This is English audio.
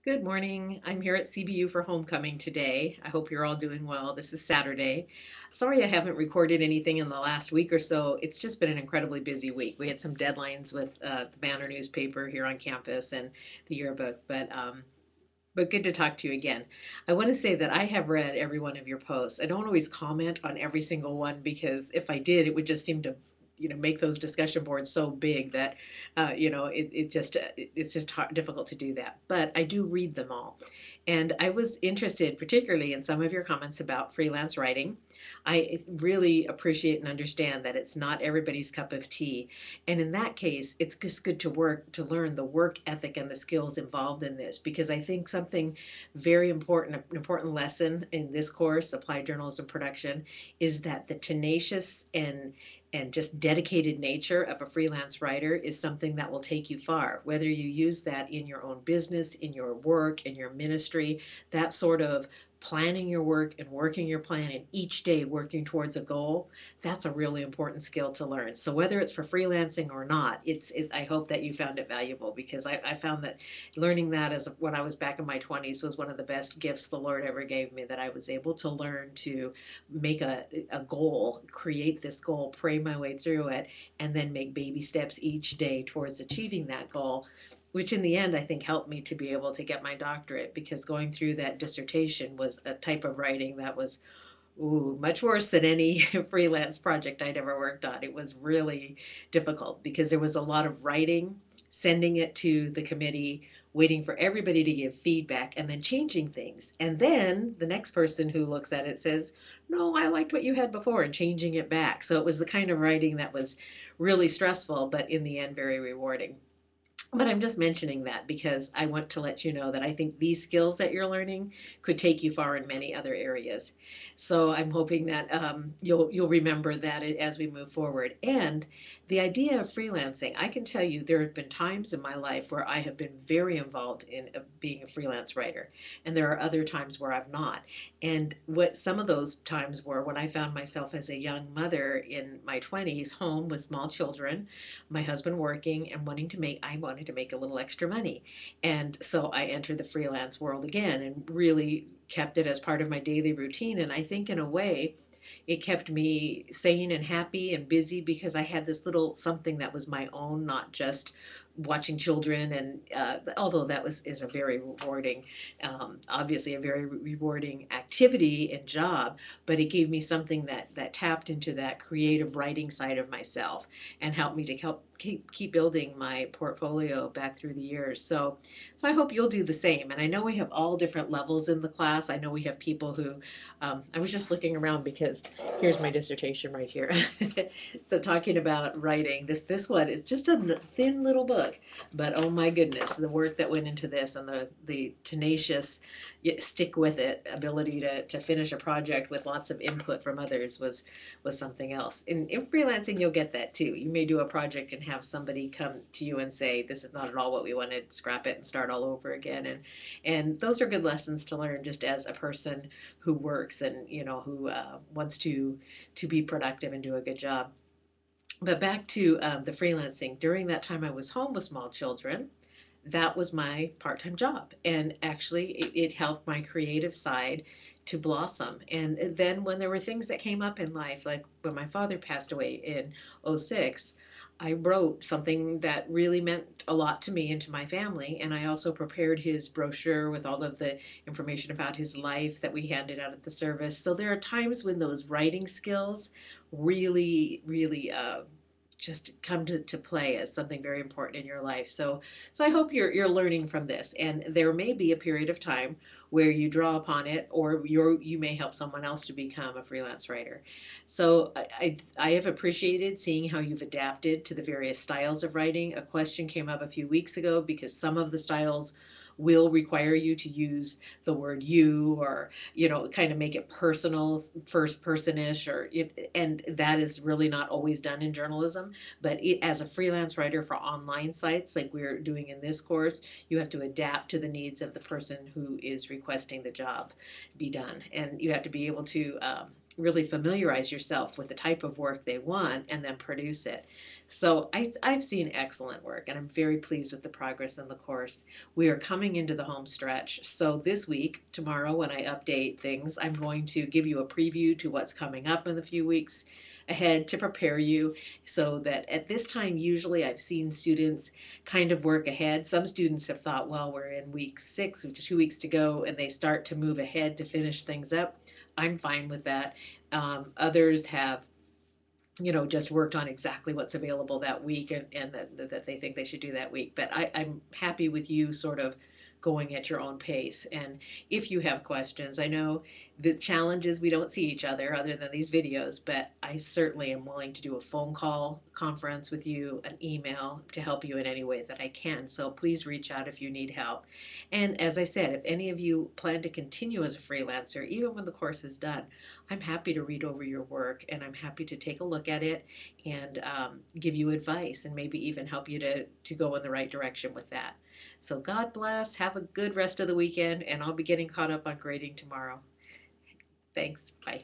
Good morning. I'm here at CBU for homecoming today. I hope you're all doing well. This is Saturday. Sorry I haven't recorded anything in the last week or so. It's just been an incredibly busy week. We had some deadlines with the Banner newspaper here on campus and the yearbook, but good to talk to you again. I want to say that I have read every one of your posts. I don't always comment on every single one because if I did, it would just seem to make those discussion boards so big that it's just difficult to do that, but I do read them all. And I was interested particularly in some of your comments about freelance writing. I really appreciate and understand that it's not everybody's cup of tea, and in that case it's just good to learn the work ethic and the skills involved in this, because I think something very important, an important lesson in this course, applied journalism production, is that the tenacious and just dedicated nature of a freelance writer is something that will take you far. Whether you use that in your own business, in your work, in your ministry, that sort of planning your work and working your plan and each day working towards a goal, that's a really important skill to learn. So whether it's for freelancing or not, I hope that you found it valuable, because I found that learning that as when I was back in my 20s was one of the best gifts the Lord ever gave me, that I was able to learn to make a goal, create this goal, pray my way through it, and then make baby steps each day towards achieving that goal, which in the end I think helped me to be able to get my doctorate, because going through that dissertation was a type of writing that was much worse than any freelance project I'd ever worked on. It was really difficult because there was a lot of writing, sending it to the committee, waiting for everybody to give feedback, and then changing things. And then the next person who looks at it says, no, I liked what you had before, and changing it back. So it was the kind of writing that was really stressful, but in the end, very rewarding. But I'm just mentioning that because I want to let you know that I think these skills that you're learning could take you far in many other areas. So I'm hoping that you'll remember that as we move forward. And the idea of freelancing, I can tell you there have been times in my life where I have been very involved in being a freelance writer, and there are other times where I've not. And what some of those times were when I found myself as a young mother in my 20s, home with small children, my husband working and I wanted to make a little extra money. And so I entered the freelance world again and really kept it as part of my daily routine. And I think in a way, it kept me sane and happy and busy because I had this little something that was my own, not just watching children. And although that is a very rewarding, obviously a very rewarding activity and job, but it gave me something that tapped into that creative writing side of myself and helped me to help keep building my portfolio back through the years. So I hope you'll do the same. And I know we have all different levels in the class. I know we have people who, I was just looking around because here's my dissertation right here. So talking about writing, this one is just a thin little book, but oh my goodness, the work that went into this and the tenacious stick with it ability to finish a project with lots of input from others was something else. In freelancing, you'll get that too. You may do a project and have somebody come to you and say, this is not at all what we wanted, scrap it and start all over again. And those are good lessons to learn just as a person who works and who wants to be productive and do a good job. But back to the freelancing. During that time I was home with small children, that was my part-time job, and actually it helped my creative side to blossom. And then when there were things that came up in life, like when my father passed away in '06, I wrote something that really meant a lot to me and to my family, and I also prepared his brochure with all of the information about his life that we handed out at the service. So there are times when those writing skills really just come to play as something very important in your life. So I hope you're learning from this. And there may be a period of time where you draw upon it, or you may help someone else to become a freelance writer. So I have appreciated seeing how you've adapted to the various styles of writing. A question came up a few weeks ago because some of the styles will require you to use the word you, or kind of make it personal, first personish, and that is really not always done in journalism. But as a freelance writer for online sites like we're doing in this course, you have to adapt to the needs of the person who is requesting the job be done, and you have to be able to really familiarize yourself with the type of work they want and then produce it. So I've seen excellent work, and I'm very pleased with the progress in the course. We are coming into the home stretch. So this week, tomorrow, when I update things, I'm going to give you a preview to what's coming up in the few weeks ahead to prepare you, so that at this time, usually I've seen students kind of work ahead. Some students have thought, well, we're in week 6, which is 2 weeks to go, and they start to move ahead to finish things up. I'm fine with that. Others have, just worked on exactly what's available that week, and that they think they should do that week. But I'm happy with you sort of going at your own pace. And if you have questions, I know the challenge is we don't see each other than these videos, but I certainly am willing to do a phone call conference with you, an email to help you in any way that I can. So please reach out if you need help. And as I said, if any of you plan to continue as a freelancer, even when the course is done, I'm happy to read over your work, and I'm happy to take a look at it and give you advice and maybe even help you to go in the right direction with that. So God bless. Have a good rest of the weekend, and I'll be getting caught up on grading tomorrow. Thanks. Bye.